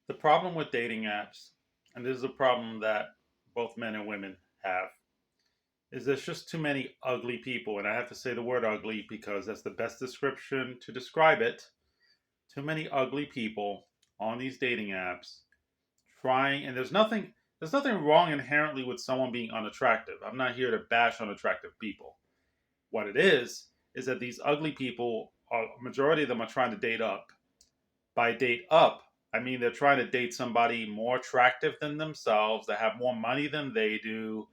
The problem with dating apps, and this is a problem that both men and women have, is there's just too many ugly people. And I have to say the word ugly because that's the best description to describe it. Too many ugly people on these dating apps trying, and there's nothing wrong inherently with someone being unattractive. I'm not here to bash unattractive people. What it is that these ugly people, majority of them are trying to date up. By date up, I mean they're trying to date somebody more attractive than themselves, that have more money than they do,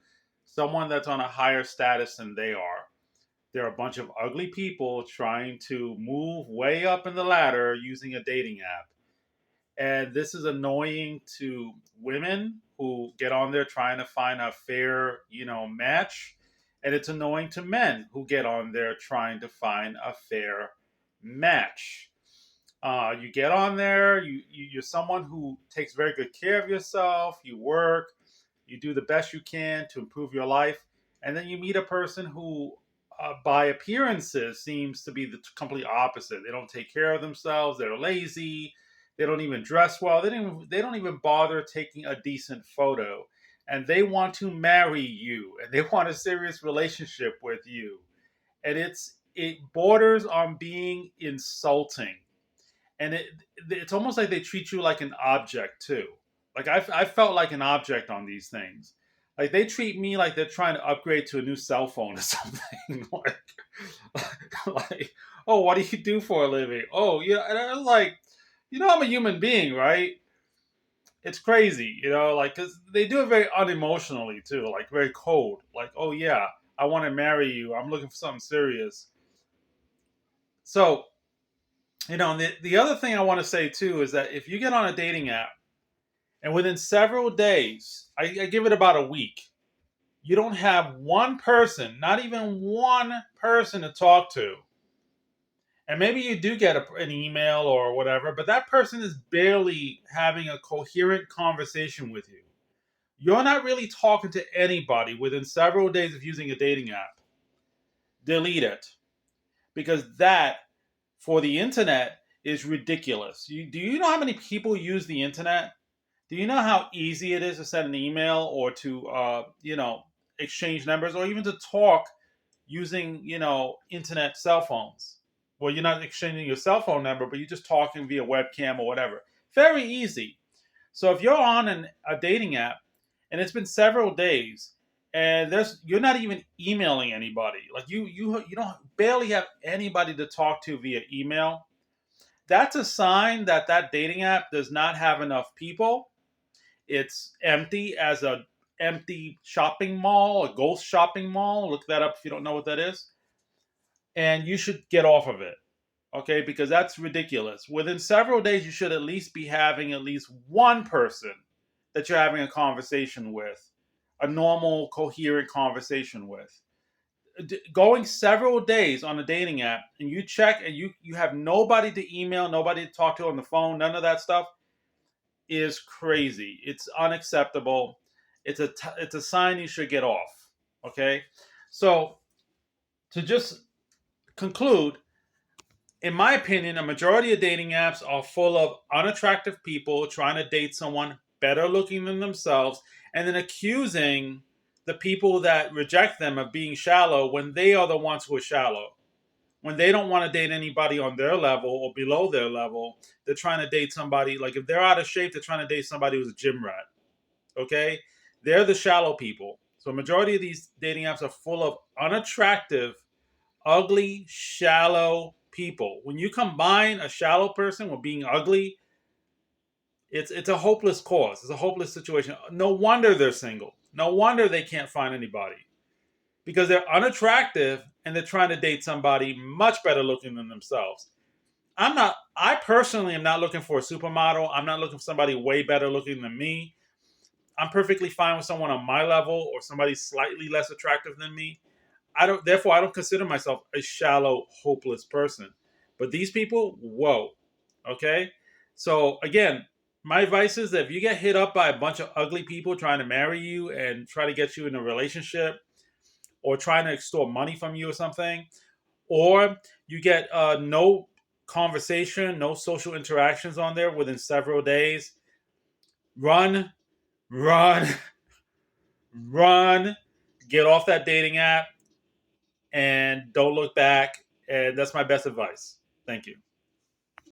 someone that's on a higher status than they are. There are a bunch of ugly people trying to move way up in the ladder using a dating app. And this is annoying to women who get on there trying to find a fair, match. And it's annoying to men who get on there trying to find a fair match. You get on there, you're someone who takes very good care of yourself, you work, you do the best you can to improve your life, and then you meet a person who, by appearances, seems to be the complete opposite. They don't take care of themselves, they're lazy, they don't even dress well, they don't even bother taking a decent photo, and they want to marry you, and they want a serious relationship with you, and it borders on being insulting, and it's almost like they treat you like an object too. Like I felt like an object on these things. Like they treat me like they're trying to upgrade to a new cell phone or something. Like, oh, what do you do for a living? Oh, yeah, and I'm like, I'm a human being, right? It's crazy, like because they do it very unemotionally too, like very cold. Like, oh yeah, I want to marry you. I'm looking for something serious. So the other thing I want to say too is that if you get on a dating app and within several days, I give it about a week, you don't have one person, not even one person to talk to. And maybe you do get an email or whatever, but that person is barely having a coherent conversation with you. You're not really talking to anybody within several days of using a dating app. Delete it. Because that, for the internet, is ridiculous. Do you know how many people use the internet? Do you know how easy it is to send an email or to, exchange numbers or even to talk using, internet cell phones? Well, you're not exchanging your cell phone number, but you're just talking via webcam or whatever. Very easy. So if you're on a dating app and it's been several days and you're not even emailing anybody, like you don't barely have anybody to talk to via email, that's a sign that that dating app does not have enough people. It's empty as a empty shopping mall, a ghost shopping mall. Look that up if you don't know what that is. And you should get off of it. Okay, because that's ridiculous. Within several days, you should at least be having at least one person that you're having a conversation with, a normal, coherent conversation with. Going several days on a dating app and you check and you have nobody to email, nobody to talk to on the phone, none of that stuff is crazy. It's unacceptable. It's a sign you should get off. Okay, so to just conclude, in my opinion, a majority of dating apps are full of unattractive people trying to date someone better looking than themselves and then accusing the people that reject them of being shallow when they are the ones who are shallow. When they don't want to date anybody on their level or below their level, they're trying to date somebody, like if they're out of shape, they're trying to date somebody who's a gym rat. Okay? They're the shallow people. So a majority of these dating apps are full of unattractive, ugly, shallow people. When you combine a shallow person with being ugly, it's a hopeless cause. It's a hopeless situation. No wonder they're single. No wonder they can't find anybody because they're unattractive and they're trying to date somebody much better looking than themselves. I personally am not looking for a supermodel. I'm not looking for somebody way better looking than me. I'm perfectly fine with someone on my level or somebody slightly less attractive than me. I don't consider myself a shallow, hopeless person. But these people, whoa. Okay? So again, my advice is that if you get hit up by a bunch of ugly people trying to marry you and try to get you in a relationship or trying to extort money from you or something, or you get no conversation, no social interactions on there within several days, Run, run, run. Get off that dating app and don't look back. And that's my best advice. Thank you.